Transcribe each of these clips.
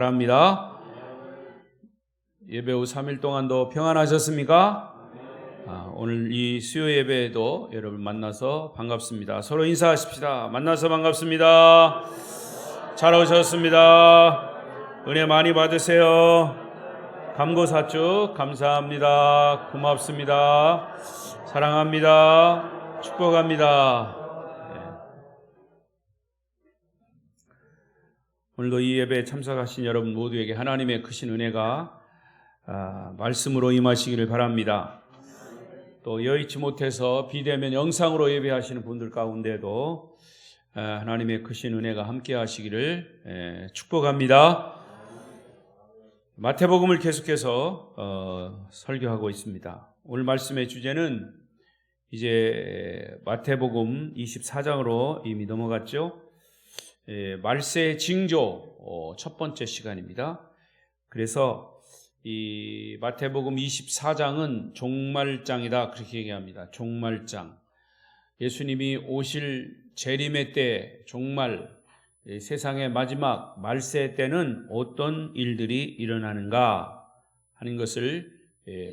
바랍니다. 예배 후 3일 동안도 평안하셨습니까? 오늘 이 수요 예배에도 여러분 만나서 반갑습니다. 서로 인사하십시다. 만나서 반갑습니다. 잘 오셨습니다. 은혜 많이 받으세요. 감고사축 감사합니다. 고맙습니다. 사랑합니다. 축복합니다. 오늘도 이 예배에 참석하신 여러분 모두에게 하나님의 크신 은혜가 말씀으로 임하시기를 바랍니다. 또 여의치 못해서 비대면 영상으로 예배하시는 분들 가운데도 하나님의 크신 은혜가 함께 하시기를 축복합니다. 마태복음을 계속해서 설교하고 있습니다. 오늘 말씀의 주제는 이제 마태복음 24장으로 이미 넘어갔죠. 말세의 징조 첫 번째 시간입니다. 그래서 이 마태복음 24장은 종말장이다 그렇게 얘기합니다. 종말장. 예수님이 오실 재림의 때 종말 세상의 마지막 말세 때는 어떤 일들이 일어나는가 하는 것을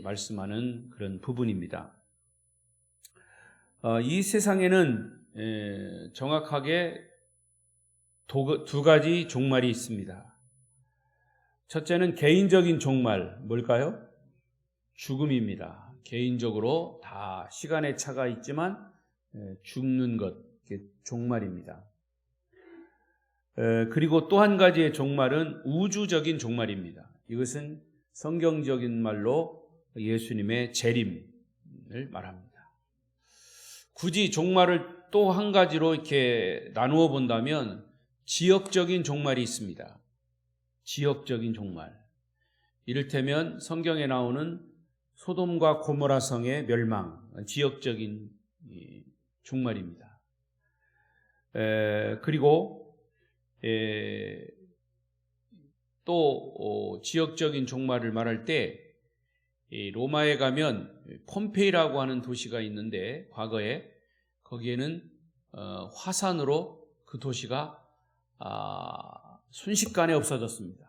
말씀하는 그런 부분입니다. 이 세상에는 정확하게 두 가지 종말이 있습니다. 첫째는 개인적인 종말, 뭘까요? 죽음입니다. 개인적으로 다 시간의 차가 있지만 죽는 것, 그게 종말입니다. 그리고 또 한 가지의 종말은 우주적인 종말입니다. 이것은 성경적인 말로 예수님의 재림을 말합니다. 굳이 종말을 또 한 가지로 이렇게 나누어 본다면 지역적인 종말이 있습니다. 지역적인 종말. 이를테면 성경에 나오는 소돔과 고모라 성의 멸망, 지역적인 종말입니다. 그리고 또 지역적인 종말을 말할 때 로마에 가면 폼페이라고 하는 도시가 있는데 과거에 거기에는 화산으로 그 도시가 순식간에 없어졌습니다.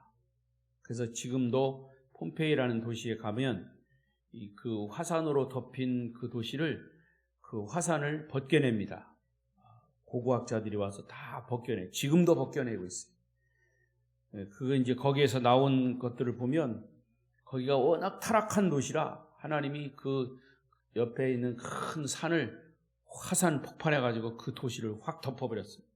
그래서 지금도 폼페이라는 도시에 가면 그 화산으로 덮인 그 도시를 그 화산을 벗겨냅니다. 고고학자들이 와서 다 벗겨내. 지금도 벗겨내고 있어요. 그거 이제 거기에서 나온 것들을 보면 거기가 워낙 타락한 도시라 하나님이 그 옆에 있는 큰 산을 화산 폭발해가지고 그 도시를 확 덮어버렸어요.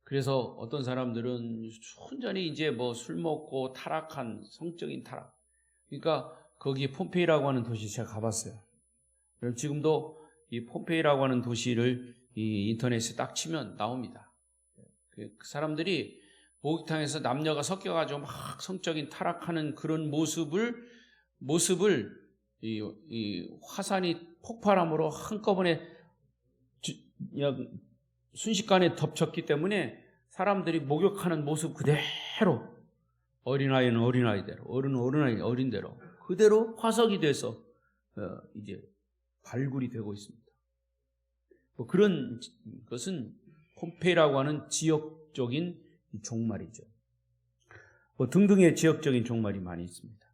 그래서 어떤 사람들은 순전히 이제 뭐 술 먹고 타락한 성적인 타락. 그러니까 거기 폼페이라고 하는 도시 제가 가봤어요. 그럼 지금도 이 폼페이라고 하는 도시를 이 인터넷에 딱 치면 나옵니다. 그 사람들이 목욕탕에서 남녀가 섞여가지고 막 성적인 타락하는 그런 모습을 이 화산이 폭발함으로 한꺼번에 순식간에 덮쳤기 때문에 사람들이 목욕하는 모습 그대로 어린아이는 어린아이대로 어른은 어린대로 그대로 화석이 돼서 이제 발굴이 되고 있습니다. 뭐 그런 것은 폼페이라고 하는 지역적인 종말이죠. 뭐 등등의 지역적인 종말이 많이 있습니다.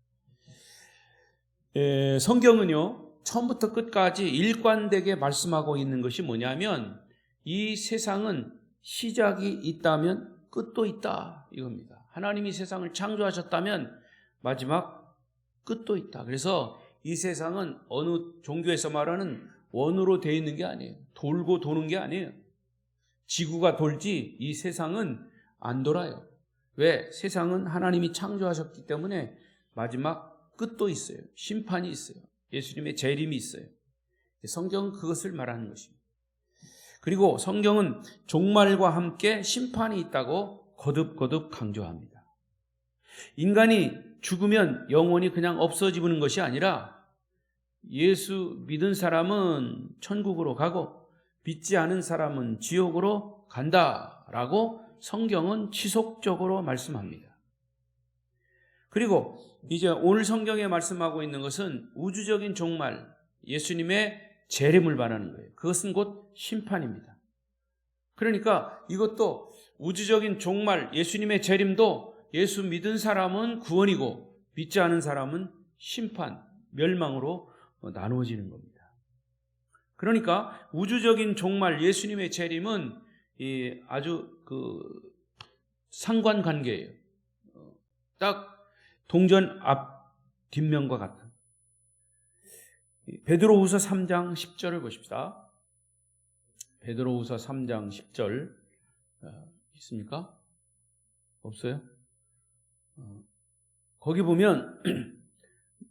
성경은요 처음부터 끝까지 일관되게 말씀하고 있는 것이 뭐냐면 이 세상은 시작이 있다면 끝도 있다 이겁니다. 하나님이 세상을 창조하셨다면 마지막 끝도 있다. 그래서 이 세상은 어느 종교에서 말하는 원으로 되어 있는 게 아니에요. 돌고 도는 게 아니에요. 지구가 돌지 이 세상은 안 돌아요. 왜? 세상은 하나님이 창조하셨기 때문에 마지막 끝도 있어요. 심판이 있어요. 예수님의 재림이 있어요. 성경은 그것을 말하는 것입니다. 그리고 성경은 종말과 함께 심판이 있다고 거듭거듭 강조합니다. 인간이 죽으면 영원히 그냥 없어지는 것이 아니라 예수 믿은 사람은 천국으로 가고 믿지 않은 사람은 지옥으로 간다라고 성경은 지속적으로 말씀합니다. 그리고 이제 오늘 성경에 말씀하고 있는 것은 우주적인 종말, 예수님의 재림을 말하는 거예요. 그것은 곧 심판입니다. 그러니까 이것도 우주적인 종말, 예수님의 재림도 예수 믿은 사람은 구원이고 믿지 않은 사람은 심판, 멸망으로 나누어지는 겁니다. 그러니까 우주적인 종말 예수님의 재림은 아주 상관관계예요. 딱 동전 앞 뒷면과 같은. 베드로후서 3장 10절을 보십시다. 베드로후서 3장 10절 있습니까? 없어요? 거기 보면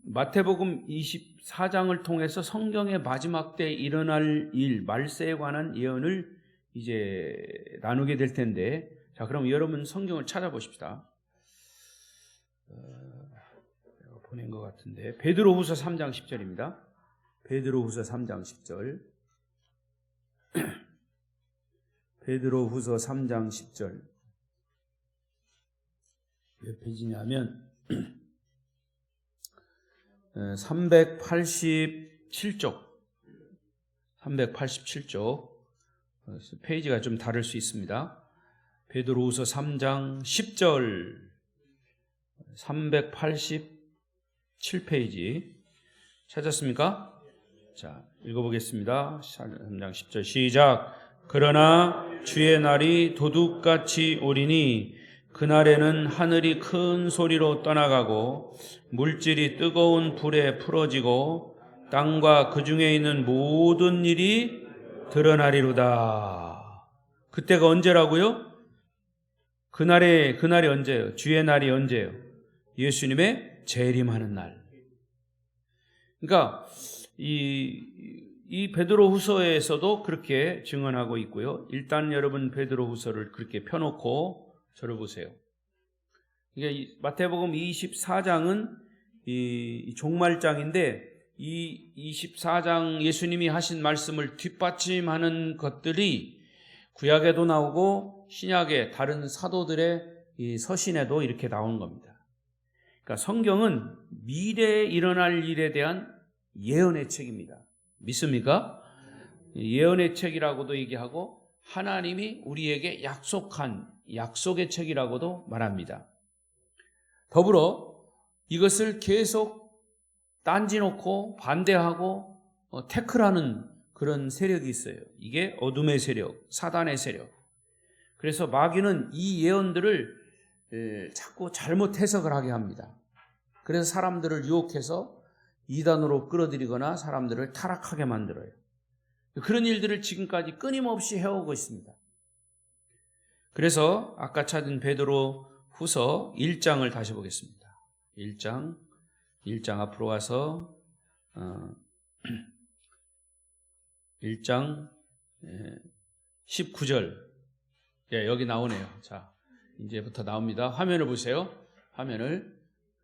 마태복음 24장을 통해서 성경의 마지막 때 일어날 일, 말세에 관한 예언을 이제 나누게 될 텐데, 자, 그럼 여러분 성경을 찾아보십시다. 내가 보낸 것 같은데, 베드로후서 3장 10절입니다. 베드로후서 3장 10절. 베드로후서 3장 10절. 몇 페이지냐면 387쪽. 387쪽. 페이지가 좀 다를 수 있습니다. 베드로후서 3장 10절. 387페이지. 찾았습니까? 자, 읽어보겠습니다. 3장 10절 시작. 그러나 주의 날이 도둑같이 오리니 그날에는 하늘이 큰 소리로 떠나가고 물질이 뜨거운 불에 풀어지고 땅과 그 중에 있는 모든 일이 드러나리로다. 그때가 언제라고요? 그날이 언제예요? 주의 날이 언제예요? 예수님의 재림하는 날. 그러니까 이 베드로후서에서도 그렇게 증언하고 있고요. 일단 여러분 베드로후서를 그렇게 펴놓고 저를 보세요. 이게 마태복음 24장은 이 종말장인데 이 24장 예수님이 하신 말씀을 뒷받침하는 것들이 구약에도 나오고 신약의 다른 사도들의 이 서신에도 이렇게 나오는 겁니다. 그러니까 성경은 미래에 일어날 일에 대한 예언의 책입니다. 믿습니까? 예언의 책이라고도 얘기하고 하나님이 우리에게 약속한 약속의 책이라고도 말합니다. 더불어 이것을 계속 딴지놓고 반대하고 태클하는 그런 세력이 있어요. 이게 어둠의 세력, 사단의 세력. 그래서 마귀는 이 예언들을 자꾸 잘못 해석을 하게 합니다. 그래서 사람들을 유혹해서 이단으로 끌어들이거나 사람들을 타락하게 만들어요. 그런 일들을 지금까지 끊임없이 해오고 있습니다. 그래서 아까 찾은 베드로 후서 1장을 다시 보겠습니다. 1장 앞으로 와서 1장 19절. 예, 여기 나오네요. 자, 이제부터 나옵니다. 화면을 보세요. 화면을.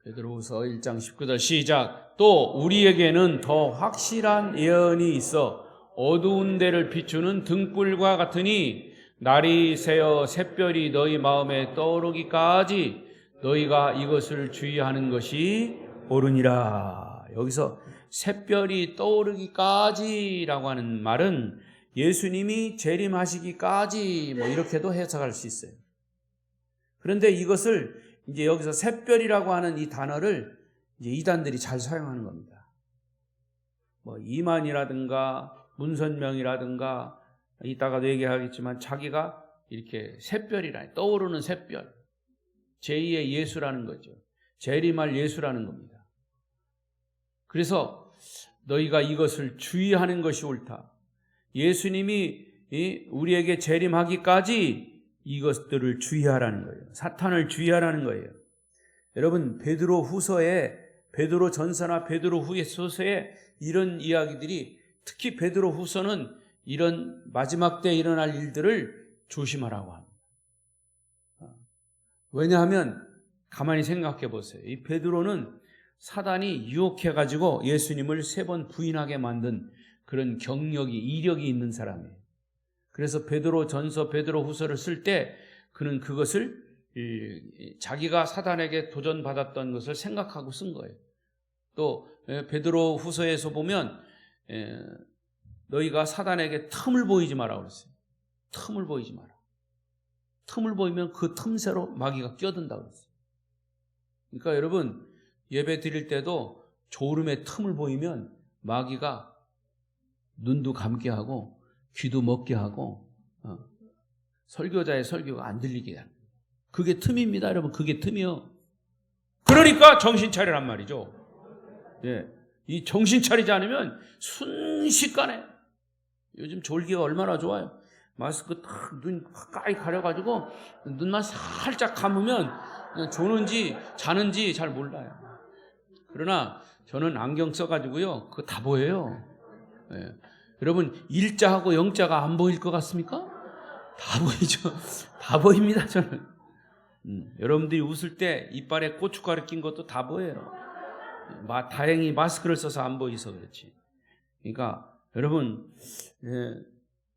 베드로후서 1장 19절 시작. 또 우리에게는 더 확실한 예언이 있어 어두운 데를 비추는 등불과 같으니 날이 새어 샛별이 너희 마음에 떠오르기까지 너희가 이것을 주의하는 것이 옳으니라. 여기서 샛별이 떠오르기까지라고 하는 말은 예수님이 재림하시기까지 이렇게도 해석할 수 있어요. 그런데 이것을 이제 여기서 샛별이라고 하는 이 단어를 이제 이단들이 잘 사용하는 겁니다. 이만이라든가 문선명이라든가 이따가도 얘기하겠지만 자기가 이렇게 샛별이라 떠오르는 샛별, 제2의 예수라는 거죠. 재림할 예수라는 겁니다. 그래서 너희가 이것을 주의하는 것이 옳다. 예수님이 우리에게 재림하기까지 이것들을 주의하라는 거예요. 사탄을 주의하라는 거예요. 여러분 베드로 후서에 베드로 전서나 베드로 후서에 이런 이야기들이 특히 베드로 후서는 이런 마지막 때 일어날 일들을 조심하라고 합니다. 왜냐하면 가만히 생각해 보세요. 이 베드로는 사단이 유혹해가지고 예수님을 3번 부인하게 만든 그런 경력이, 이력이 있는 사람이에요. 그래서 베드로 전서, 베드로 후서를 쓸 때 그는 그것을 자기가 사단에게 도전받았던 것을 생각하고 쓴 거예요. 또 베드로 후서에서 보면 너희가 사단에게 틈을 보이지 마라 그랬어요. 틈을 보이지 마라. 틈을 보이면 그 틈새로 마귀가 끼어든다고 그랬어요. 그러니까 여러분 예배 드릴 때도 졸음의 틈을 보이면 마귀가 눈도 감게 하고 귀도 먹게 하고 설교자의 설교가 안 들리게 하는, 그게 틈입니다 여러분. 그게 틈이요. 그러니까 정신 차리란 말이죠. 예. 이 정신 차리지 않으면 순식간에, 요즘 졸기가 얼마나 좋아요. 마스크 딱 눈 가까이 가려가지고 눈만 살짝 감으면 조는지 자는지 잘 몰라요. 그러나 저는 안경 써가지고요, 그거 다 보여요. 예. 여러분 일자하고 영자가 안 보일 것 같습니까? 다 보이죠. 다 보입니다 저는. 여러분들이 웃을 때 이빨에 고춧가루 낀 것도 다 보여요. 다행히 마스크를 써서 안 보이서 그렇지. 그러니까 여러분,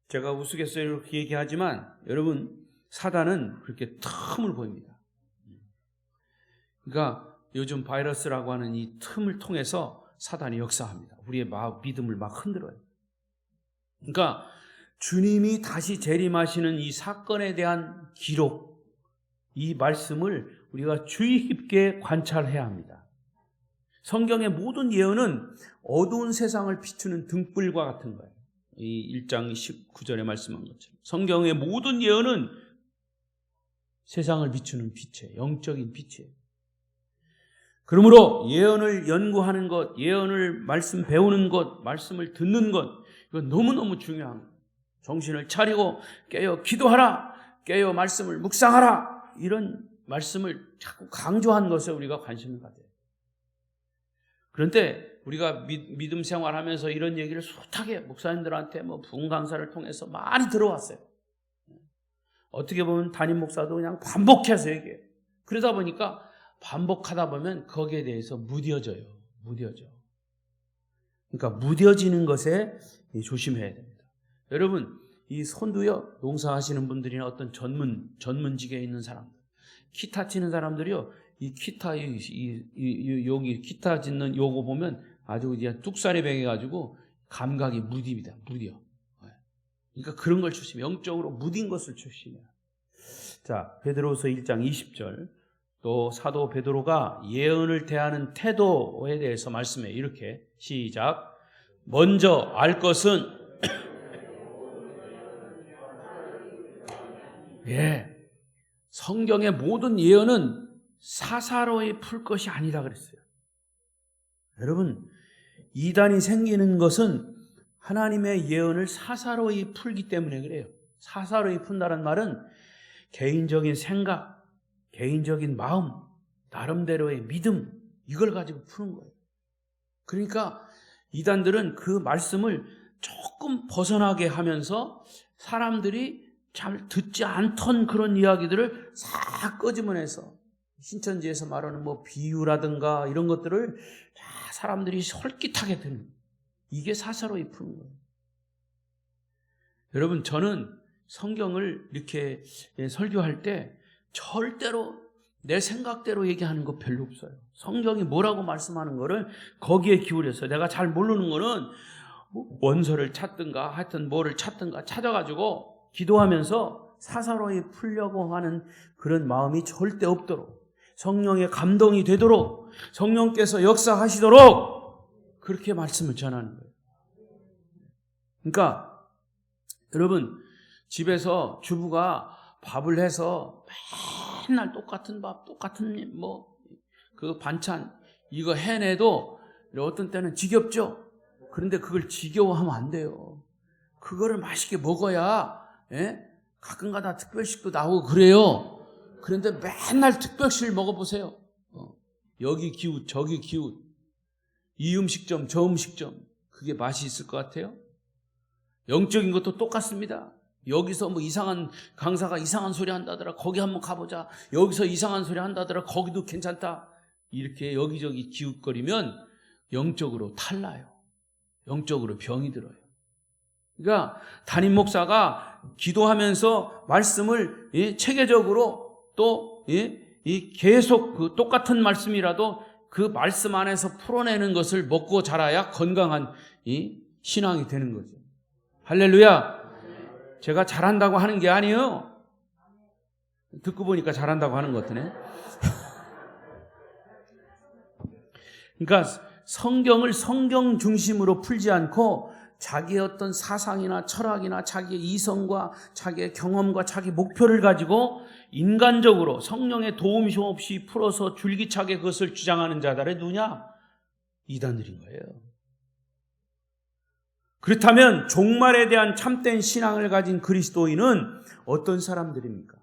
제가 우스갯소리로 이렇게 얘기하지만 여러분, 사단은 그렇게 틈을 보입니다. 그러니까 요즘 바이러스라고 하는 이 틈을 통해서 사단이 역사합니다. 우리의 믿음을 막 흔들어요. 그러니까 주님이 다시 재림하시는 이 사건에 대한 기록, 이 말씀을 우리가 주의 깊게 관찰해야 합니다. 성경의 모든 예언은 어두운 세상을 비추는 등불과 같은 거예요. 이 1장 19절에 말씀한 것처럼 성경의 모든 예언은 세상을 비추는 빛이에요. 영적인 빛이에요. 그러므로 예언을 연구하는 것, 예언을 말씀 배우는 것, 말씀을 듣는 것, 이건 너무너무 중요합니다. 정신을 차리고 깨어 기도하라, 깨어 말씀을 묵상하라, 이런 말씀을 자꾸 강조한 것에 우리가 관심을 가져요. 그런데 우리가 믿음 생활하면서 이런 얘기를 숱하게 목사님들한테 부흥 강사를 통해서 많이 들어왔어요. 어떻게 보면 담임 목사도 그냥 반복해서 얘기해요. 그러다 보니까 반복하다 보면 거기에 대해서 무뎌져요. 그러니까 무뎌지는 것에 조심해야 됩니다. 여러분, 이 손도요, 농사하시는 분들이나 어떤 전문직에 있는 사람들, 기타 치는 사람들이요, 이 기타, 여기 기타 짓는 요거 보면 아주 이제 뚝살이 배겨가지고 감각이 무딥니다. 무뎌. 그러니까 그런 걸 조심해. 영적으로 무딘 것을 조심해요. 자, 베드로서 1장 20절. 또 사도 베드로가 예언을 대하는 태도에 대해서 말씀해. 이렇게 시작. 먼저 알 것은 성경의 모든 예언은 사사로이 풀 것이 아니다 그랬어요. 여러분, 이단이 생기는 것은 하나님의 예언을 사사로이 풀기 때문에 그래요. 사사로이 푼다는 말은 개인적인 생각, 개인적인 마음, 나름대로의 믿음, 이걸 가지고 푸는 거예요. 그러니까 이단들은 그 말씀을 조금 벗어나게 하면서 사람들이 잘 듣지 않던 그런 이야기들을 싹 끄집어내서 신천지에서 말하는 비유라든가 이런 것들을 사람들이 솔깃하게 듣는, 이게 사사로이 푸는 거예요. 여러분, 저는 성경을 이렇게 설교할 때 절대로 내 생각대로 얘기하는 거 별로 없어요. 성경이 뭐라고 말씀하는 거를 거기에 기울였어요. 내가 잘 모르는 거는 원서를 찾든가 하여튼 뭐를 찾든가 찾아가지고 기도하면서 사사로이 풀려고 하는 그런 마음이 절대 없도록, 성령의 감동이 되도록, 성령께서 역사하시도록 그렇게 말씀을 전하는 거예요. 그러니까 여러분, 집에서 주부가 밥을 해서 맨날 똑같은 밥, 똑같은 그 반찬 이거 해내도 어떤 때는 지겹죠. 그런데 그걸 지겨워하면 안 돼요. 그거를 맛있게 먹어야 가끔가다 특별식도 나오고 그래요. 그런데 맨날 특별식을 먹어보세요. 여기 기웃 저기 기웃, 이 음식점 저 음식점, 그게 맛이 있을 것 같아요? 영적인 것도 똑같습니다. 여기서 이상한 강사가 이상한 소리 한다더라, 거기 한번 가보자. 여기서 이상한 소리 한다더라, 거기도 괜찮다. 이렇게 여기저기 기웃거리면 영적으로 탈나요. 영적으로 병이 들어요. 그러니까 담임 목사가 기도하면서 말씀을 체계적으로 또 계속 그 똑같은 말씀이라도 그 말씀 안에서 풀어내는 것을 먹고 자라야 건강한 신앙이 되는 거죠. 할렐루야. 제가 잘한다고 하는 게 아니에요. 듣고 보니까 잘한다고 하는 것 같으네. 그러니까 성경을 성경 중심으로 풀지 않고 자기의 어떤 사상이나 철학이나 자기의 이성과 자기의 경험과 자기 목표를 가지고 인간적으로 성령의 도움 없이 풀어서 줄기차게 그것을 주장하는 자들의 누구냐? 이단들인 거예요. 그렇다면 종말에 대한 참된 신앙을 가진 그리스도인은 어떤 사람들입니까?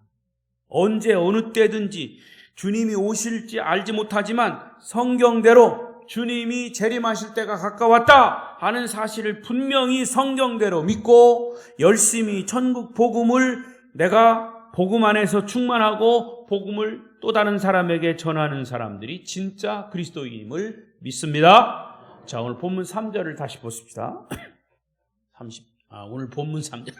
언제 어느 때든지 주님이 오실지 알지 못하지만 성경대로 주님이 재림하실 때가 가까웠다 하는 사실을 분명히 성경대로 믿고 열심히 천국 복음을 내가 복음 안에서 충만하고 복음을 또 다른 사람에게 전하는 사람들이 진짜 그리스도인임을 믿습니다. 자, 오늘 본문 3절을 다시 보십시다. 오늘 본문 3절.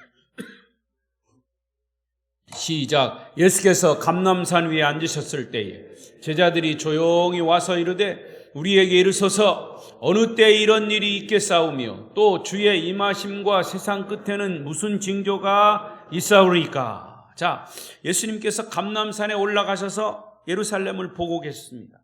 시작. 예수께서 감람산 위에 앉으셨을 때에 제자들이 조용히 와서 이르되 우리에게 이르소서 어느 때에 이런 일이 있겠사오며 또 주의 임하심과 세상 끝에는 무슨 징조가 있사오리까. 자, 예수님께서 감람산에 올라가셔서 예루살렘을 보고 계셨습니다.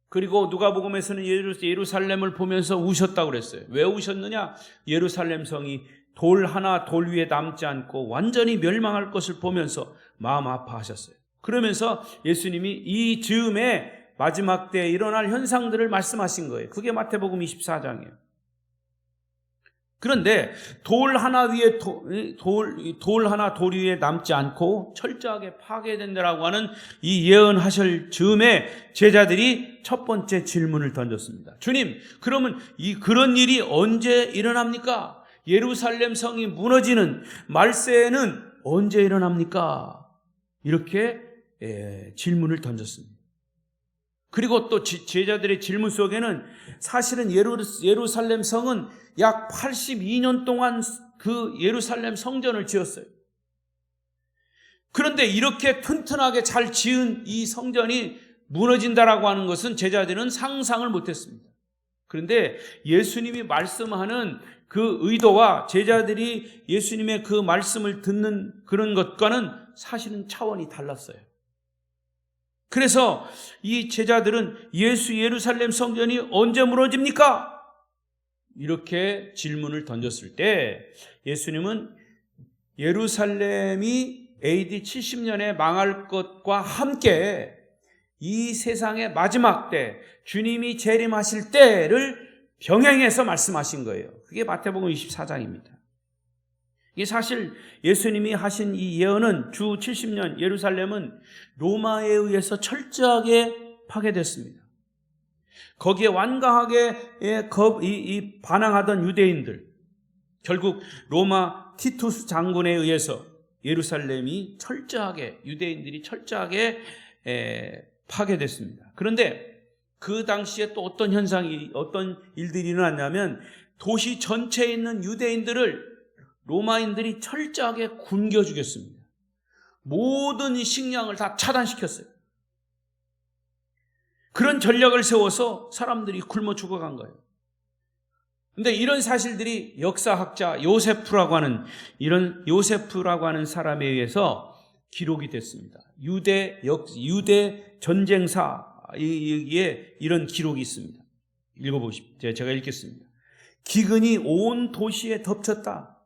그리고 누가복음에서는 예루살렘을 보면서 우셨다고 그랬어요. 왜 우셨느냐? 예루살렘 성이 돌 하나 돌 위에 남지 않고 완전히 멸망할 것을 보면서 마음 아파하셨어요. 그러면서 예수님이 이 즈음에 마지막 때에 일어날 현상들을 말씀하신 거예요. 그게 마태복음 24장이에요. 그런데 돌 하나 돌 위에 남지 않고 철저하게 파괴된다라고 하는 이 예언하실 즈음에 제자들이 첫 번째 질문을 던졌습니다. 주님, 그러면 그런 일이 언제 일어납니까? 예루살렘 성이 무너지는 말세에는 언제 일어납니까? 이렇게 질문을 던졌습니다. 그리고 또 제자들의 질문 속에는 사실은 예루살렘 성은 약 82년 동안 그 예루살렘 성전을 지었어요. 그런데 이렇게 튼튼하게 잘 지은 이 성전이 무너진다라고 하는 것은 제자들은 상상을 못했습니다. 그런데 예수님이 말씀하는 그 의도와 제자들이 예수님의 그 말씀을 듣는 그런 것과는 사실은 차원이 달랐어요. 그래서 이 제자들은 예루살렘 성전이 언제 무너집니까? 이렇게 질문을 던졌을 때 예수님은 예루살렘이 AD 70년에 망할 것과 함께 이 세상의 마지막 때 주님이 재림하실 때를 병행해서 말씀하신 거예요. 그게 마태복음 24장입니다. 이게 사실 예수님이 하신 이 예언은 주 70년 예루살렘은 로마에 의해서 철저하게 파괴됐습니다. 거기에 완강하게 반항하던 유대인들, 결국 로마 티투스 장군에 의해서 예루살렘이 유대인들이 철저하게 파괴됐습니다. 그런데 그 당시에 또 어떤 일들이 일어났냐면 도시 전체에 있는 유대인들을 로마인들이 철저하게 굶겨 죽였습니다. 모든 식량을 다 차단시켰어요. 그런 전략을 세워서 사람들이 굶어 죽어간 거예요. 그런데 이런 사실들이 역사학자 요세프라고 하는 사람에 의해서 기록이 됐습니다. 유대 전쟁사에 이런 기록이 있습니다. 읽어보십시오. 제가 읽겠습니다. 기근이 온 도시에 덮쳤다.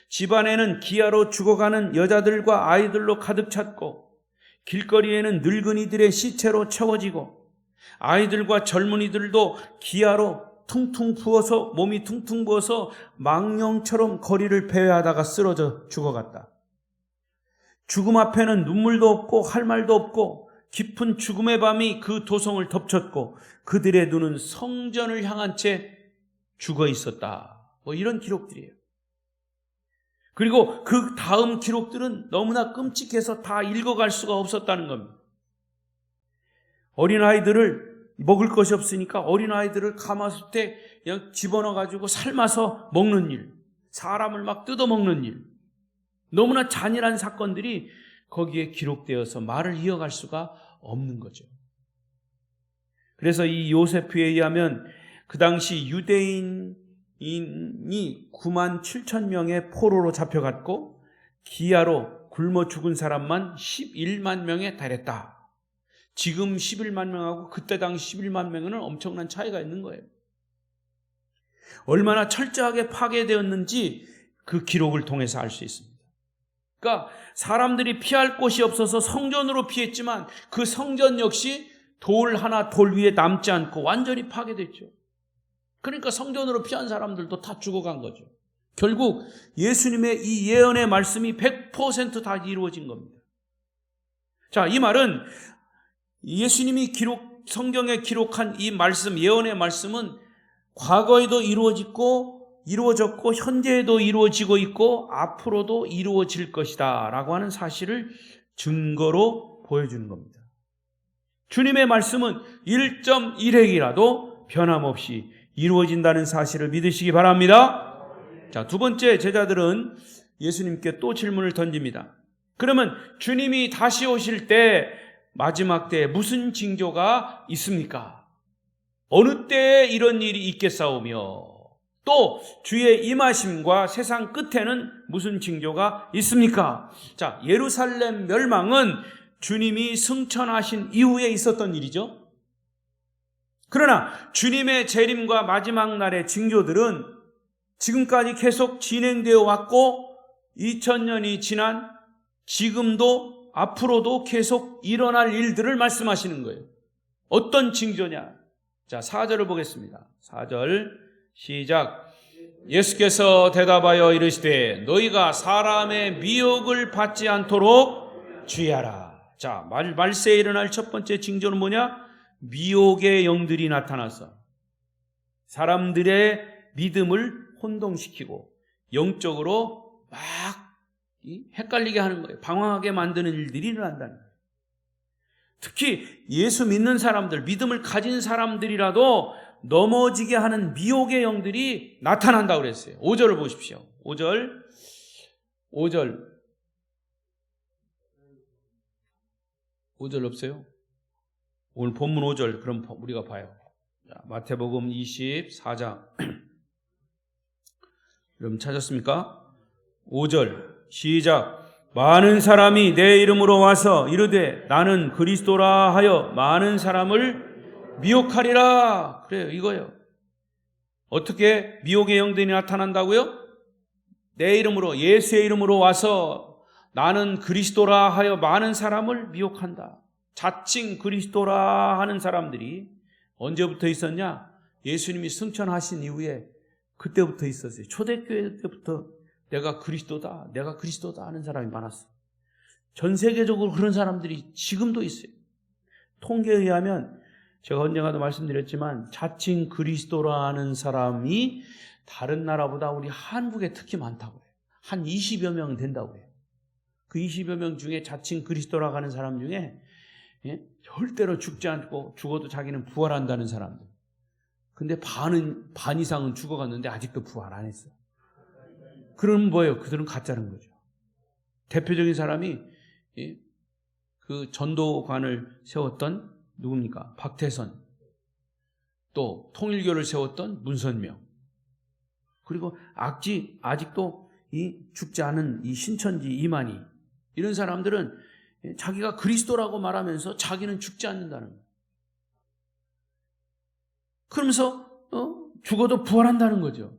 집안에는 기아로 죽어가는 여자들과 아이들로 가득 찼고 길거리에는 늙은이들의 시체로 채워지고 아이들과 젊은이들도 기아로 몸이 퉁퉁 부어서 망령처럼 거리를 배회하다가 쓰러져 죽어갔다. 죽음 앞에는 눈물도 없고 할 말도 없고 깊은 죽음의 밤이 그 도성을 덮쳤고 그들의 눈은 성전을 향한 채 죽어 있었다. 이런 기록들이에요. 그리고 그 다음 기록들은 너무나 끔찍해서 다 읽어갈 수가 없었다는 겁니다. 어린아이들을 먹을 것이 없으니까 어린아이들을 가마솥에 그냥 집어넣어가지고 삶아서 먹는 일, 사람을 막 뜯어먹는 일, 너무나 잔인한 사건들이 거기에 기록되어서 말을 이어갈 수가 없는 거죠. 그래서 이 요세프에 의하면 그 당시 유대인이 9만 7천 명의 포로로 잡혀갔고 기아로 굶어 죽은 사람만 11만 명에 달했다. 지금 11만 명하고 그때 당시 11만 명은 엄청난 차이가 있는 거예요. 얼마나 철저하게 파괴되었는지 그 기록을 통해서 알 수 있습니다. 그러니까 사람들이 피할 곳이 없어서 성전으로 피했지만 그 성전 역시 돌 하나 돌 위에 남지 않고 완전히 파괴됐죠. 그러니까 성전으로 피한 사람들도 다 죽어간 거죠. 결국 예수님의 이 예언의 말씀이 100% 다 이루어진 겁니다. 자, 이 말은 예수님이 성경에 기록한 이 말씀, 예언의 말씀은 과거에도 이루어졌고 현재에도 이루어지고 있고 앞으로도 이루어질 것이다 라고 하는 사실을 증거로 보여주는 겁니다. 주님의 말씀은 1.1핵이라도 변함없이 이루어진다는 사실을 믿으시기 바랍니다. 자, 두 번째, 제자들은 예수님께 또 질문을 던집니다. 그러면 주님이 다시 오실 때 마지막 때에 무슨 징조가 있습니까? 어느 때에 이런 일이 있겠사오며 또 주의 임하심과 세상 끝에는 무슨 징조가 있습니까? 자, 예루살렘 멸망은 주님이 승천하신 이후에 있었던 일이죠. 그러나 주님의 재림과 마지막 날의 징조들은 지금까지 계속 진행되어 왔고 2000년이 지난 지금도 앞으로도 계속 일어날 일들을 말씀하시는 거예요. 어떤 징조냐? 자, 4절을 보겠습니다. 4절 시작. 예수께서 대답하여 이르시되 너희가 사람의 미혹을 받지 않도록 주의하라. 자, 말세에 일어날 첫 번째 징조는 뭐냐? 미혹의 영들이 나타나서 사람들의 믿음을 혼동시키고 영적으로 막 헷갈리게 하는 거예요. 방황하게 만드는 일들이 일어난다는 거예요. 특히 예수 믿는 사람들, 믿음을 가진 사람들이라도 넘어지게 하는 미혹의 영들이 나타난다고 그랬어요. 5절을 보십시오. 5절 없어요? 오늘 본문 5절 그럼 우리가 봐요. 자, 마태복음 24장 여러분 찾았습니까? 5절 시작. 많은 사람이 내 이름으로 와서 이르되 나는 그리스도라 하여 많은 사람을 미혹하리라. 그래요, 이거예요. 어떻게 미혹의 영들이 나타난다고요? 내 이름으로, 예수의 이름으로 와서 나는 그리스도라 하여 많은 사람을 미혹한다. 자칭 그리스도라 하는 사람들이 언제부터 있었냐? 예수님이 승천하신 이후에 그때부터 있었어요. 초대교회 때부터 내가 그리스도다 하는 사람이 많았어요. 전 세계적으로 그런 사람들이 지금도 있어요. 통계에 의하면 제가 언젠가도 말씀드렸지만 자칭 그리스도라 하는 사람이 다른 나라보다 우리 한국에 특히 많다고 해요. 한 20여 명 된다고 해요. 그 20여 명 중에 자칭 그리스도라고 하는 사람 중에 절대로 죽지 않고 죽어도 자기는 부활한다는 사람들. 근데 반 이상은 죽어갔는데 아직도 부활 안 했어요. 그럼 뭐예요? 그들은 가짜는 거죠. 대표적인 사람이 그 전도관을 세웠던 누굽니까? 박태선. 또 통일교를 세웠던 문선명. 그리고 아직도 죽지 않은 이 신천지 이만희. 이런 사람들은 자기가 그리스도라고 말하면서 자기는 죽지 않는다는 거예요. 그러면서 죽어도 부활한다는 거죠.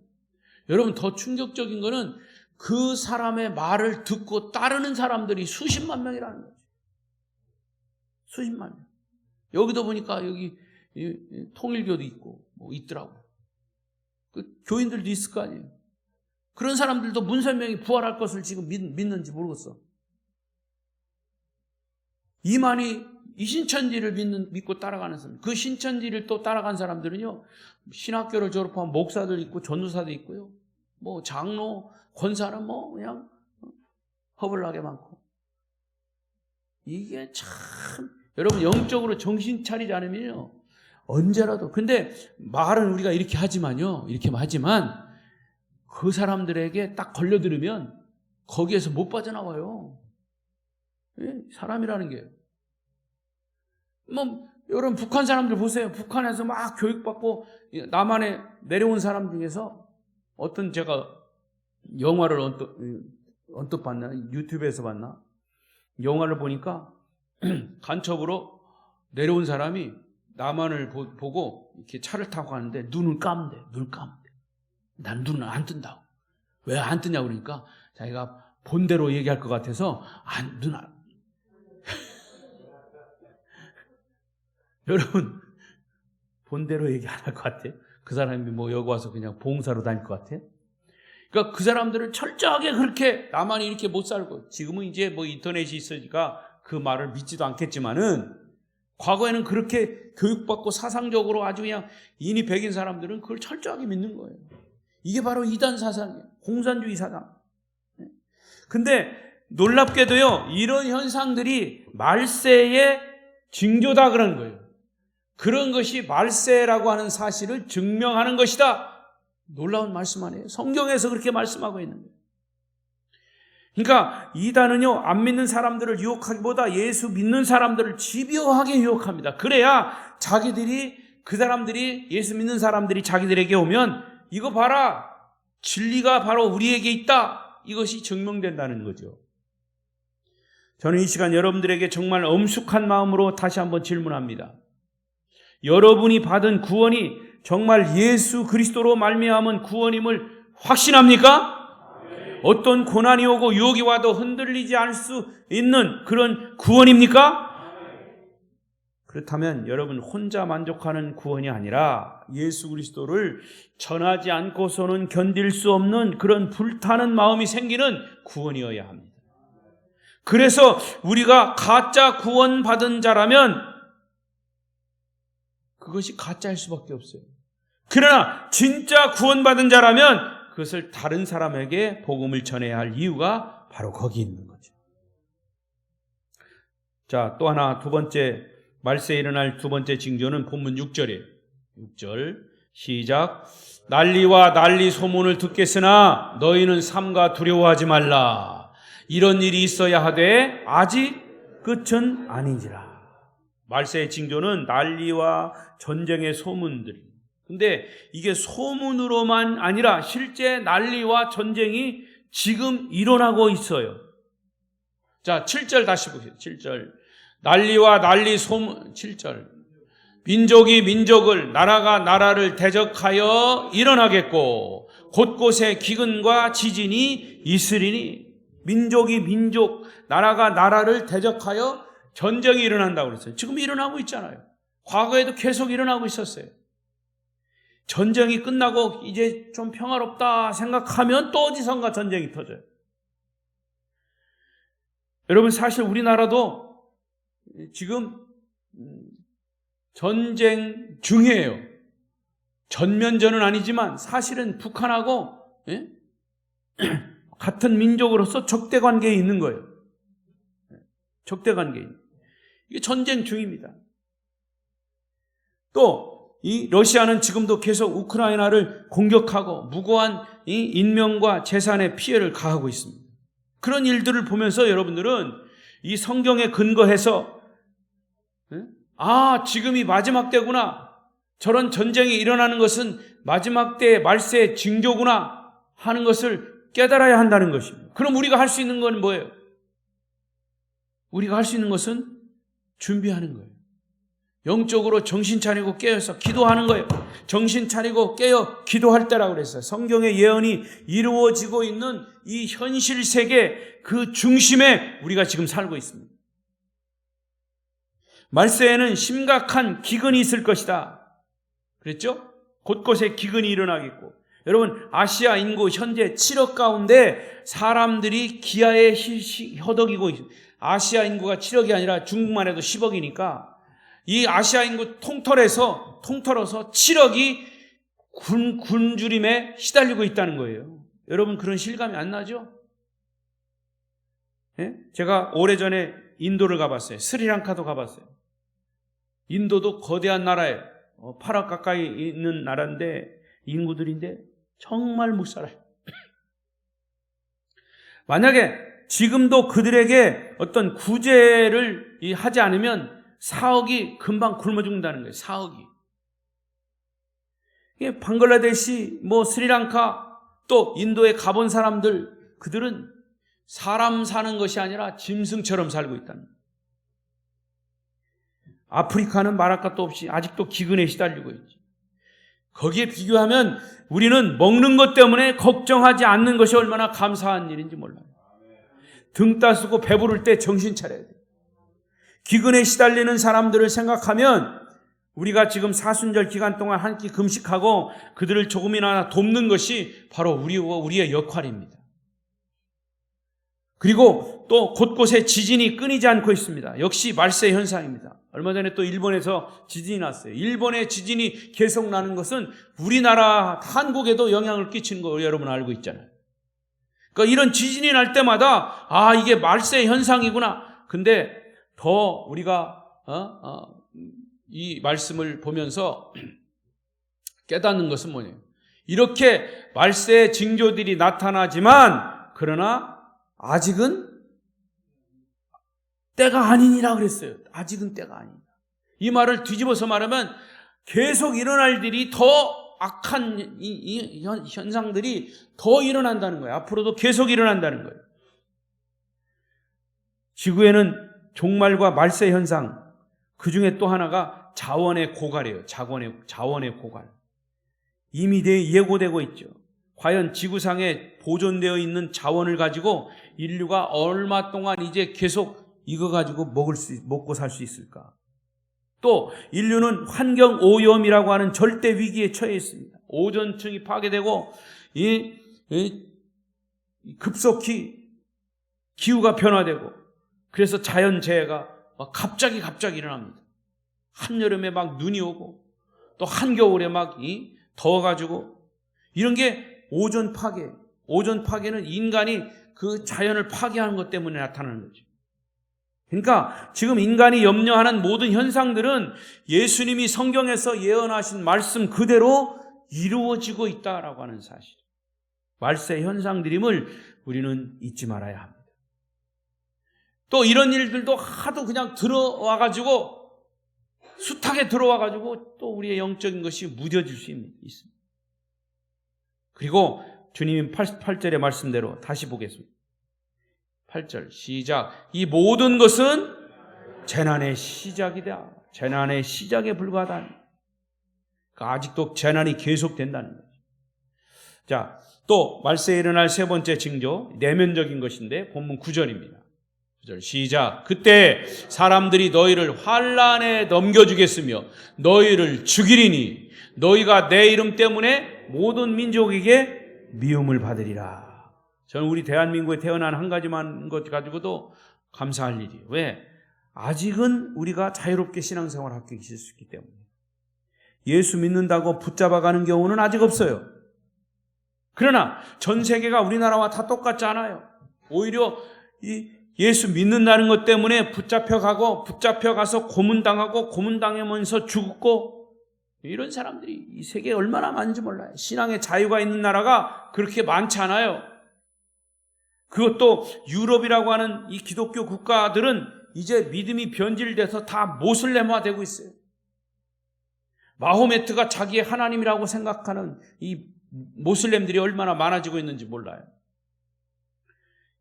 여러분, 더 충격적인 거는 그 사람의 말을 듣고 따르는 사람들이 수십만 명이라는 거죠. 수십만 명. 여기도 보니까 여기 통일교도 있고 뭐 있더라고. 그 교인들도 있을 거 아니에요. 그런 사람들도 문선명이 부활할 것을 지금 믿는지 모르겠어. 이만희 이 신천지를 믿고 따라가는 사람, 그 신천지를 또 따라간 사람들은요, 신학교를 졸업한 목사들 있고 전도사도 있고요, 뭐 장로, 권사는 뭐 그냥 허벌나게 많고. 이게 참 여러분 영적으로 정신 차리지 않으면요 언제라도. 근데 말은 우리가 이렇게 하지만 그 사람들에게 딱 걸려들으면 거기에서 못 빠져나와요. 사람이라는 게. 뭐 여러분 북한 사람들 보세요. 북한에서 막 교육받고 남한에 내려온 사람 중에서 어떤, 제가 영화를 언뜻 봤나? 유튜브에서 봤나? 영화를 보니까 간첩으로 내려온 사람이 나만을 보고 이렇게 차를 타고 가는데 눈을 감면 돼. 눈을 감면 돼. 난 눈을 안 뜬다고. 왜 안 뜨냐고 그러니까 자기가 본대로 얘기할 것 같아서 눈 안. 여러분 본대로 얘기 안 할 것 같아요? 그 사람이 뭐 여기 와서 그냥 봉사로 다닐 것 같아요? 그러니까 그 사람들은 철저하게 그렇게 나만 이렇게 못 살고, 지금은 이제 뭐 인터넷이 있으니까 그 말을 믿지도 않겠지만은 과거에는 그렇게 교육받고 사상적으로 아주 그냥 인이 백인 사람들은 그걸 철저하게 믿는 거예요. 이게 바로 이단 사상이에요. 공산주의 사상. 근데 놀랍게도요, 이런 현상들이 말세의 징조다 그런 거예요. 그런 것이 말세라고 하는 사실을 증명하는 것이다. 놀라운 말씀 아니에요? 성경에서 그렇게 말씀하고 있는 거예요. 그러니까 이단은요, 안 믿는 사람들을 유혹하기보다 예수 믿는 사람들을 집요하게 유혹합니다. 그래야 그 사람들이, 예수 믿는 사람들이 자기들에게 오면 이거 봐라, 진리가 바로 우리에게 있다, 이것이 증명된다는 거죠. 저는 이 시간 여러분들에게 정말 엄숙한 마음으로 다시 한번 질문합니다. 여러분이 받은 구원이 정말 예수 그리스도로 말미암은 구원임을 확신합니까? 어떤 고난이 오고 유혹이 와도 흔들리지 않을 수 있는 그런 구원입니까? 그렇다면 여러분 혼자 만족하는 구원이 아니라 예수 그리스도를 전하지 않고서는 견딜 수 없는 그런 불타는 마음이 생기는 구원이어야 합니다. 그래서 우리가 가짜 구원받은 자라면 그것이 가짜일 수밖에 없어요. 그러나 진짜 구원받은 자라면 그것을 다른 사람에게 복음을 전해야 할 이유가 바로 거기 있는 거죠. 자, 또 하나, 두 번째, 말세에 일어날 두 번째 징조는 본문 6절이에요. 6절 시작. 난리와 난리 소문을 듣겠으나 너희는 삼가 두려워하지 말라. 이런 일이 있어야 하되 아직 끝은 아닌지라. 말세의 징조는 난리와 전쟁의 소문들이. 근데 이게 소문으로만 아니라 실제 난리와 전쟁이 지금 일어나고 있어요. 자, 7절 다시 보세요. 7절. 난리와 난리 소문. 7절. 민족이 민족을, 나라가 나라를 대적하여 일어나겠고 곳곳에 기근과 지진이 있으리니. 민족이 민족, 나라가 나라를 대적하여 전쟁이 일어난다고 그랬어요. 지금 일어나고 있잖아요. 과거에도 계속 일어나고 있었어요. 전쟁이 끝나고 이제 좀 평화롭다 생각하면 또 어디선가 전쟁이 터져요. 여러분, 사실 우리나라도 지금 전쟁 중이에요. 전면전은 아니지만 사실은 북한하고 같은 민족으로서 적대 관계에 있는 거예요. 적대 관계에. 이게 전쟁 중입니다. 또 이 러시아는 지금도 계속 우크라이나를 공격하고 무고한 이 인명과 재산의 피해를 가하고 있습니다. 그런 일들을 보면서 여러분들은 이 성경에 근거해서 지금이 마지막 때구나, 저런 전쟁이 일어나는 것은 마지막 때의 말세의 징조구나 하는 것을 깨달아야 한다는 것입니다. 그럼 우리가 할 수 있는 건 뭐예요? 우리가 할 수 있는 것은 준비하는 거예요. 영적으로 정신 차리고 깨어서 기도하는 거예요. 정신 차리고 깨어 기도할 때라고 그랬어요. 성경의 예언이 이루어지고 있는 이 현실 세계 그 중심에 우리가 지금 살고 있습니다. 말세에는 심각한 기근이 있을 것이다. 그랬죠? 곳곳에 기근이 일어나겠고. 여러분, 아시아 인구 현재 7억 가운데 사람들이 기아에 허덕이고 있습니다. 아시아 인구가 7억이 아니라 중국만 해도 10억이니까 이 아시아 인구 통틀어서 7억이 굶주림에 시달리고 있다는 거예요. 여러분, 그런 실감이 안 나죠? 예? 제가 오래전에 인도를 가봤어요. 스리랑카도 가봤어요. 인도도 거대한 나라예요. 8억 가까이 있는 나라인데 인구들인데 정말 못 살아요. 만약에 지금도 그들에게 어떤 구제를 하지 않으면 4억이 금방 굶어 죽는다는 거예요. 4억이. 방글라데시, 스리랑카, 또 인도에 가본 사람들, 그들은 사람 사는 것이 아니라 짐승처럼 살고 있다는 거예요. 아프리카는 말할 것도 없이 아직도 기근에 시달리고 있지. 거기에 비교하면 우리는 먹는 것 때문에 걱정하지 않는 것이 얼마나 감사한 일인지 몰라요. 등 따스고 배부를 때 정신 차려야 돼요. 기근에 시달리는 사람들을 생각하면 우리가 지금 사순절 기간 동안 한 끼 금식하고 그들을 조금이나 돕는 것이 바로 우리의 역할입니다. 그리고 또 곳곳에 지진이 끊이지 않고 있습니다. 역시 말세 현상입니다. 얼마 전에 또 일본에서 지진이 났어요. 일본의 지진이 계속 나는 것은 우리나라 한국에도 영향을 끼치는 거 여러분 알고 있잖아요. 그러니까 이런 지진이 날 때마다 이게 말세 현상이구나. 근데 더 우리가 이 말씀을 보면서 깨닫는 것은 뭐냐면 이렇게 말세의 징조들이 나타나지만 그러나 아직은 때가 아니니라 그랬어요. 아직은 때가 아니다. 이 말을 뒤집어서 말하면 계속 일어날 일이 더 악한 이 현상들이 더 일어난다는 거예요. 앞으로도 계속 일어난다는 거예요. 지구에는 종말과 말세 현상, 그 중에 또 하나가 자원의 고갈이에요. 자원의 고갈. 이미 예고되고 있죠. 과연 지구상에 보존되어 있는 자원을 가지고 인류가 얼마 동안 이제 계속 이거 가지고 먹고 살 수 있을까? 또 인류는 환경 오염이라고 하는 절대 위기에 처해 있습니다. 오존층이 파괴되고 급속히 기후가 변화되고 그래서 자연재해가 갑자기 일어납니다. 한여름에 막 눈이 오고 또 한겨울에 막 더워가지고 이런 게 오존 파괴. 오존 파괴는 인간이 그 자연을 파괴하는 것 때문에 나타나는 거죠. 그러니까 지금 인간이 염려하는 모든 현상들은 예수님이 성경에서 예언하신 말씀 그대로 이루어지고 있다라고 하는 사실. 말세 현상들임을 우리는 잊지 말아야 합니다. 또 이런 일들도 하도 그냥 들어와가지고 숱하게 들어와가지고 또 우리의 영적인 것이 무뎌질 수 있습니다. 그리고 주님이 8절의 말씀대로 다시 보겠습니다. 8절 시작. 이 모든 것은 재난의 시작이다. 재난의 시작에 불과하다. 그러니까 아직도 재난이 계속된다는 거죠. 자, 또 말세에 일어날 세 번째 징조, 내면적인 것인데 본문 9절입니다. 9절 시작. 그때 사람들이 너희를 환난에 넘겨주겠으며 너희를 죽이리니 너희가 내 이름 때문에 모든 민족에게 미움을 받으리라. 저는 우리 대한민국에 태어난 한 가지만 것 가지고도 감사할 일이에요. 왜? 아직은 우리가 자유롭게 신앙생활을 할 수 있기 때문에. 예수 믿는다고 붙잡아가는 경우는 아직 없어요. 그러나 전 세계가 우리나라와 다 똑같지 않아요. 오히려 예수 믿는다는 것 때문에 붙잡혀가서 고문당하고 고문당하면서 죽고 이런 사람들이 이 세계에 얼마나 많은지 몰라요. 신앙의 자유가 있는 나라가 그렇게 많지 않아요. 그것도 유럽이라고 하는 이 기독교 국가들은 이제 믿음이 변질돼서 다 모슬렘화되고 있어요. 마호메트가 자기의 하나님이라고 생각하는 이 모슬렘들이 얼마나 많아지고 있는지 몰라요.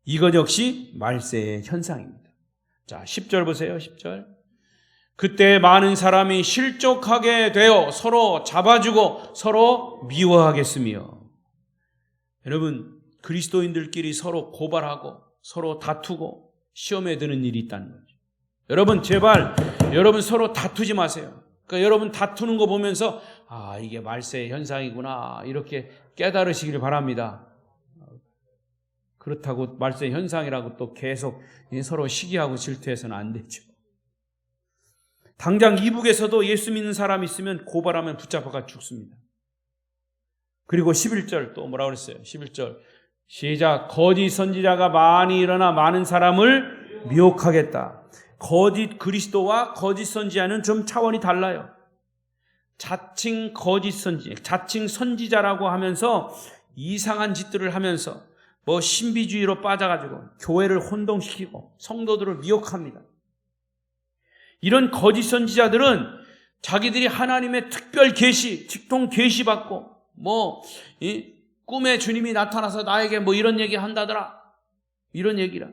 이것 역시 말세의 현상입니다. 자, 10절 보세요. 10절. 그때 많은 사람이 실족하게 되어 서로 잡아주고 서로 미워하겠으며. 여러분, 그리스도인들끼리 서로 고발하고 서로 다투고 시험에 드는 일이 있다는 거죠. 여러분, 제발 여러분 서로 다투지 마세요. 그러니까 여러분 다투는 거 보면서 이게 말세의 현상이구나 이렇게 깨달으시길 바랍니다. 그렇다고 말세 현상이라고 또 계속 서로 시기하고 질투해서는 안 되죠. 당장 이북에서도 예수 믿는 사람이 있으면 고발하면 붙잡아가 죽습니다. 그리고 11절 또 뭐라고 그랬어요? 11절 시작. 거짓 선지자가 많이 일어나 많은 사람을 미혹하겠다. 거짓 그리스도와 거짓 선지자는 좀 차원이 달라요. 자칭 선지자라고 하면서 이상한 짓들을 하면서 신비주의로 빠져가지고 교회를 혼동시키고 성도들을 미혹합니다. 이런 거짓 선지자들은 자기들이 하나님의 특별 계시, 직통 계시 받고 꿈에 주님이 나타나서 나에게 이런 얘기 한다더라. 이런 얘기라.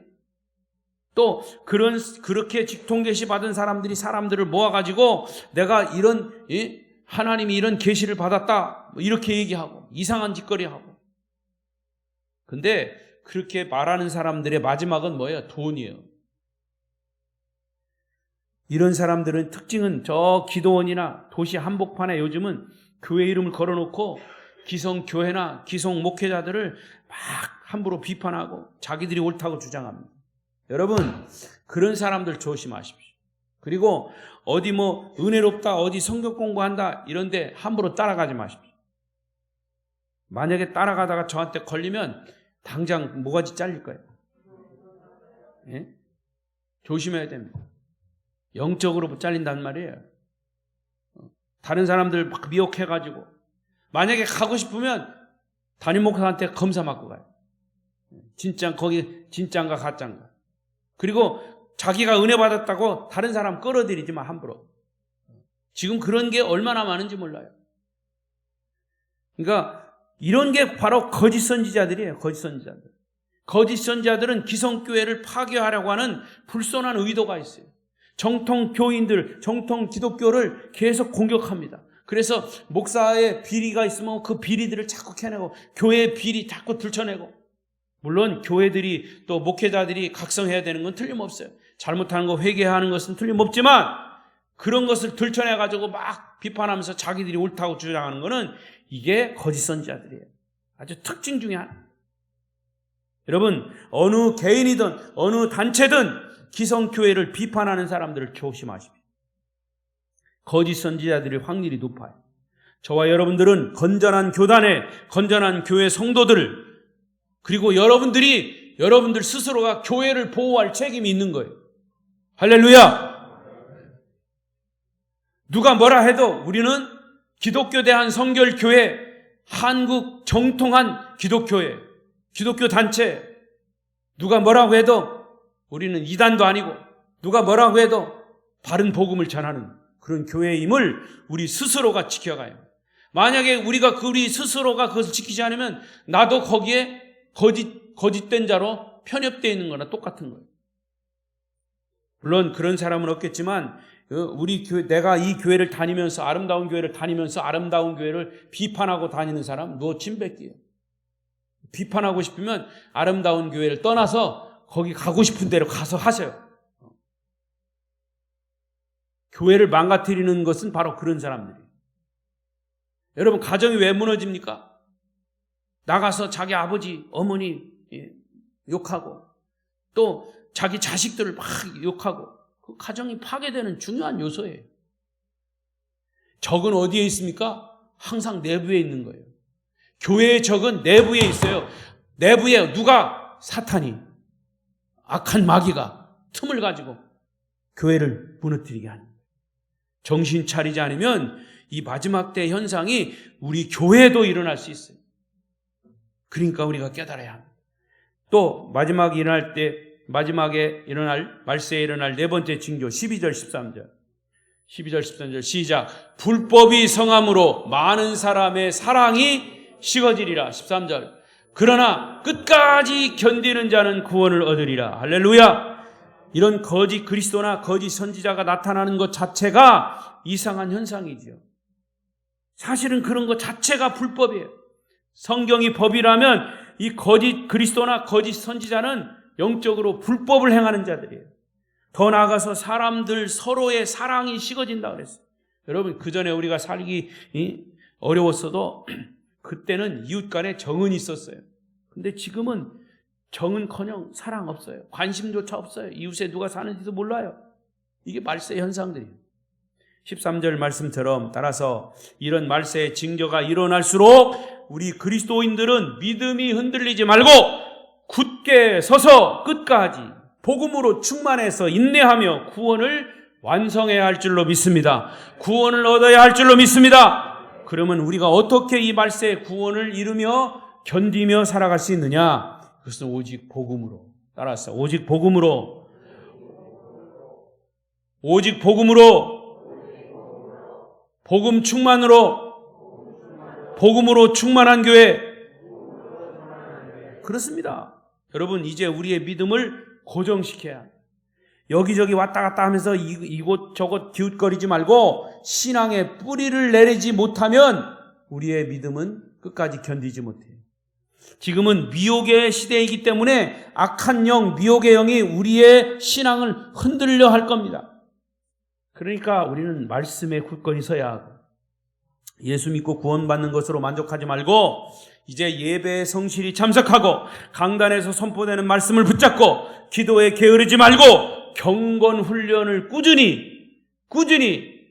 또 그렇게 직통계시 받은 사람들이 사람들을 모아가지고 내가 이런 하나님이 이런 계시를 받았다 이렇게 얘기하고 이상한 짓거리 하고. 근데 그렇게 말하는 사람들의 마지막은 뭐예요? 돈이에요. 이런 사람들은 특징은 저 기도원이나 도시 한복판에 요즘은 교회 이름을 걸어놓고 기성교회나 기성목회자들을 막 함부로 비판하고 자기들이 옳다고 주장합니다. 여러분, 그런 사람들 조심하십시오. 그리고 어디 은혜롭다, 어디 성경 공부한다 이런데 함부로 따라가지 마십시오. 만약에 따라가다가 저한테 걸리면 당장 모가지 잘릴 거예요. 예? 조심해야 됩니다. 영적으로 잘린단 말이에요. 다른 사람들 막 미혹해가지고 만약에 가고 싶으면 담임 목사한테 검사 맞고 가요. 거기 진짜인가 가짜인가. 그리고 자기가 은혜 받았다고 다른 사람 끌어들이지 마, 함부로. 지금 그런 게 얼마나 많은지 몰라요. 그러니까 이런 게 바로 거짓 선지자들이에요. 거짓 선지자들. 거짓 선지자들은 기성교회를 파괴하려고 하는 불손한 의도가 있어요. 정통 교인들, 정통 기독교를 계속 공격합니다. 그래서 목사의 비리가 있으면 그 비리들을 자꾸 캐내고 교회의 비리 자꾸 들춰내고. 물론 교회들이 또 목회자들이 각성해야 되는 건 틀림없어요. 잘못하는 거 회개하는 것은 틀림없지만 그런 것을 들춰내가지고 막 비판하면서 자기들이 옳다고 주장하는 거는 이게 거짓 선지자들이에요. 아주 특징 중에 하나. 여러분, 어느 개인이든 어느 단체든 기성교회를 비판하는 사람들을 조심하십시오. 거짓 선지자들의 확률이 높아요. 저와 여러분들은 건전한 교단에 건전한 교회 성도들을 그리고 여러분들 스스로가 교회를 보호할 책임이 있는 거예요. 할렐루야! 누가 뭐라 해도 우리는 기독교 대한 성결교회, 한국 정통한 기독교회, 기독교 단체, 누가 뭐라고 해도 우리는 이단도 아니고 누가 뭐라고 해도 바른 복음을 전하는 그런 교회임을 우리 스스로가 지켜가요. 만약에 우리 스스로가 그것을 지키지 않으면 나도 거기에 거짓된 자로 편협되어 있는 거나 똑같은 거예요. 물론 그런 사람은 없겠지만 내가 이 교회를 다니면서 아름다운 교회를 다니면서 아름다운 교회를 비판하고 다니는 사람 누워 침 뱉기예요. 비판하고 싶으면 아름다운 교회를 떠나서 거기 가고 싶은 데로 가서 하세요. 교회를 망가뜨리는 것은 바로 그런 사람들이에요. 여러분, 가정이 왜 무너집니까? 나가서 자기 아버지, 어머니 욕하고 또 자기 자식들을 막 욕하고 그 가정이 파괴되는 중요한 요소예요. 적은 어디에 있습니까? 항상 내부에 있는 거예요. 교회의 적은 내부에 있어요. 내부에 누가 사탄이 악한 마귀가 틈을 가지고 교회를 무너뜨리게 하는 거예요. 정신 차리지 않으면 이 마지막 때 현상이 우리 교회에도 일어날 수 있어요. 그러니까 우리가 깨달아야 합니다. 또 마지막에 일어날 말세에 일어날 네 번째 징조 12절 13절 시작. 불법이 성함으로 많은 사람의 사랑이 식어지리라. 13절. 그러나 끝까지 견디는 자는 구원을 얻으리라. 할렐루야. 이런 거짓 그리스도나 거짓 선지자가 나타나는 것 자체가 이상한 현상이지요. 사실은 그런 것 자체가 불법이에요. 성경이 법이라면 이 거짓 그리스도나 거짓 선지자는 영적으로 불법을 행하는 자들이에요. 더 나아가서 사람들 서로의 사랑이 식어진다 그랬어요. 여러분, 그 전에 우리가 살기 어려웠어도 그때는 이웃 간에 정은 있었어요. 근데 지금은 정은커녕 사랑 없어요. 관심조차 없어요. 이웃에 누가 사는지도 몰라요. 이게 말세 현상들이에요. 13절 말씀처럼 따라서 이런 말세의 징조가 일어날수록 우리 그리스도인들은 믿음이 흔들리지 말고 굳게 서서 끝까지 복음으로 충만해서 인내하며 구원을 완성해야 할 줄로 믿습니다. 구원을 얻어야 할 줄로 믿습니다. 그러면 우리가 어떻게 이 말세의 구원을 이루며 견디며 살아갈 수 있느냐? 그것은 오직 복음으로. 따라서 오직 복음으로 복음 충만으로 복음으로 충만한 교회. 그렇습니다. 여러분, 이제 우리의 믿음을 고정시켜야 합니다. 여기저기 왔다 갔다 하면서 이곳 저곳 기웃거리지 말고 신앙의 뿌리를 내리지 못하면 우리의 믿음은 끝까지 견디지 못해요. 지금은 미혹의 시대이기 때문에 악한 영, 미혹의 영이 우리의 신앙을 흔들려 할 겁니다. 그러니까 우리는 말씀에 굳건히 서야 하고, 예수 믿고 구원받는 것으로 만족하지 말고 이제 예배에 성실히 참석하고 강단에서 선포되는 말씀을 붙잡고 기도에 게으르지 말고 경건 훈련을 꾸준히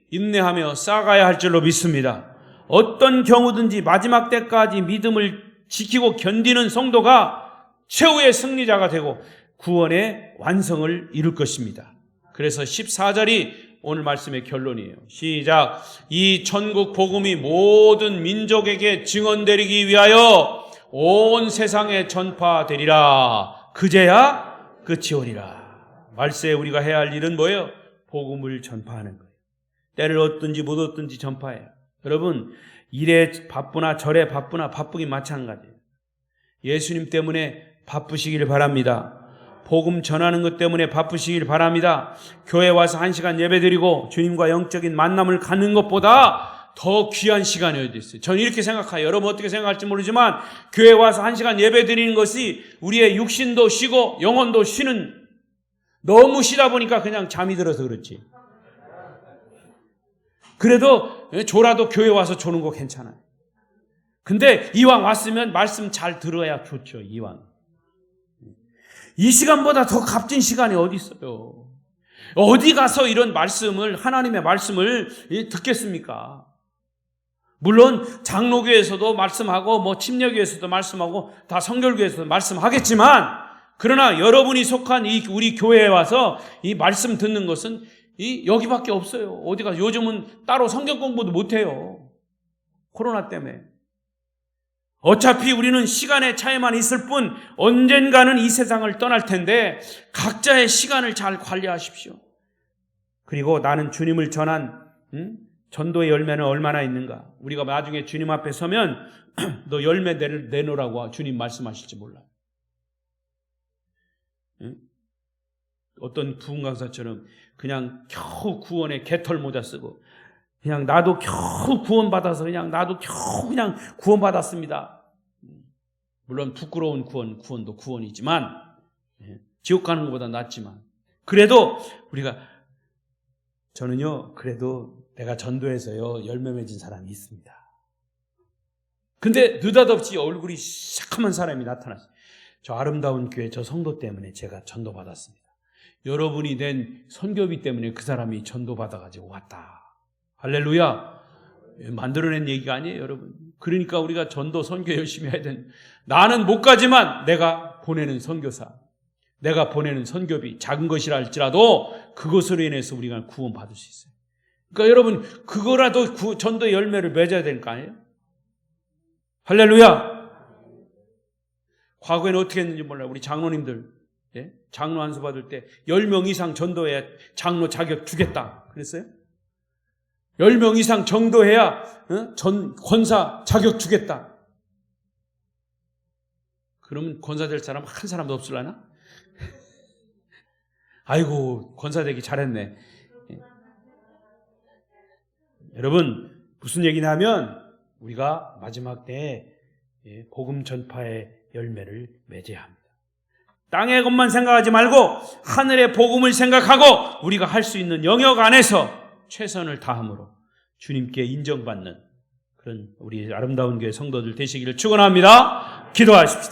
인내하며 쌓아가야 할 줄로 믿습니다. 어떤 경우든지 마지막 때까지 믿음을 지키고 견디는 성도가 최후의 승리자가 되고 구원의 완성을 이룰 것입니다. 그래서 14절이 오늘 말씀의 결론이에요. 시작. 이 천국 복음이 모든 민족에게 증언되리기 위하여 온 세상에 전파되리라. 그제야 끝이 오리라. 말세에 우리가 해야 할 일은 뭐예요? 복음을 전파하는 거예요. 때를 얻든지 못 얻든지 전파해요. 여러분, 일에 바쁘나 절에 바쁘나 바쁘긴 마찬가지예요. 예수님 때문에 바쁘시길 바랍니다. 복음 전하는 것 때문에 바쁘시길 바랍니다. 교회 와서 1시간 예배드리고 주님과 영적인 만남을 갖는 것보다 더 귀한 시간이 어디 있어요? 저는 이렇게 생각해요. 여러분 어떻게 생각할지 모르지만 교회 와서 1시간 예배드리는 것이 우리의 육신도 쉬고 영혼도 쉬는, 너무 쉬다 보니까 그냥 잠이 들어서 그렇지. 그래도 졸아도 교회 와서 조는 거 괜찮아요. 근데 이왕 왔으면 말씀 잘 들어야 좋죠. 이왕. 이 시간보다 더 값진 시간이 어디 있어요? 어디 가서 이런 말씀을, 하나님의 말씀을 듣겠습니까? 물론 장로교에서도 말씀하고 침례교에서도 말씀하고 다 성결교에서도 말씀하겠지만, 그러나 여러분이 속한 이 우리 교회에 와서 이 말씀 듣는 것은 여기밖에 없어요. 어디가, 요즘은 따로 성경 공부도 못해요. 코로나 때문에. 어차피 우리는 시간의 차이만 있을 뿐 언젠가는 이 세상을 떠날 텐데 각자의 시간을 잘 관리하십시오. 그리고 나는 주님을 전한 전도의 열매는 얼마나 있는가. 우리가 나중에 주님 앞에 서면 너 열매 내놓으라고 주님 말씀하실지 몰라요. 어떤 부흥 강사처럼 그냥 겨우 구원에 개털 모자 쓰고 그냥 나도 겨우 구원받아서 나도 겨우 구원받았습니다. 물론 부끄러운 구원도 구원이지만, 지옥 가는 것보다 낫지만, 그래도 저는요, 그래도 내가 전도해서요, 열매 맺은 사람이 있습니다. 근데 느닷없이 얼굴이 시커먼 사람이 나타났어요. 저 아름다운 교회 저 성도 때문에 제가 전도받았습니다. 여러분이 낸 선교비 때문에 그 사람이 전도받아가지고 왔다. 할렐루야. 만들어낸 얘기가 아니에요, 여러분. 그러니까 우리가 전도 선교 열심히 해야 되는, 나는 못 가지만 내가 보내는 선교사, 내가 보내는 선교비 작은 것이라 할지라도 그것으로 인해서 우리가 구원받을 수 있어요. 그러니까 여러분 그거라도 전도의 열매를 맺어야 될 거 아니에요? 할렐루야. 과거에는 어떻게 했는지 몰라요. 우리 장로님들, 장로 안수 받을 때 10명 이상 전도해야 장로 자격 주겠다 그랬어요? 10명 이상 정도해야 권사 자격 주겠다. 그러면 권사 될 사람 한 사람도 없을라나? 아이고, 권사 되기 잘했네. 여러분, 무슨 얘기냐면 우리가 마지막 때에 복음 전파의 열매를 맺어야 합니다. 땅의 것만 생각하지 말고 하늘의 복음을 생각하고 우리가 할 수 있는 영역 안에서 최선을 다함으로 주님께 인정받는 그런 우리 아름다운 교회 성도들 되시기를 축원합니다. 기도하십시다.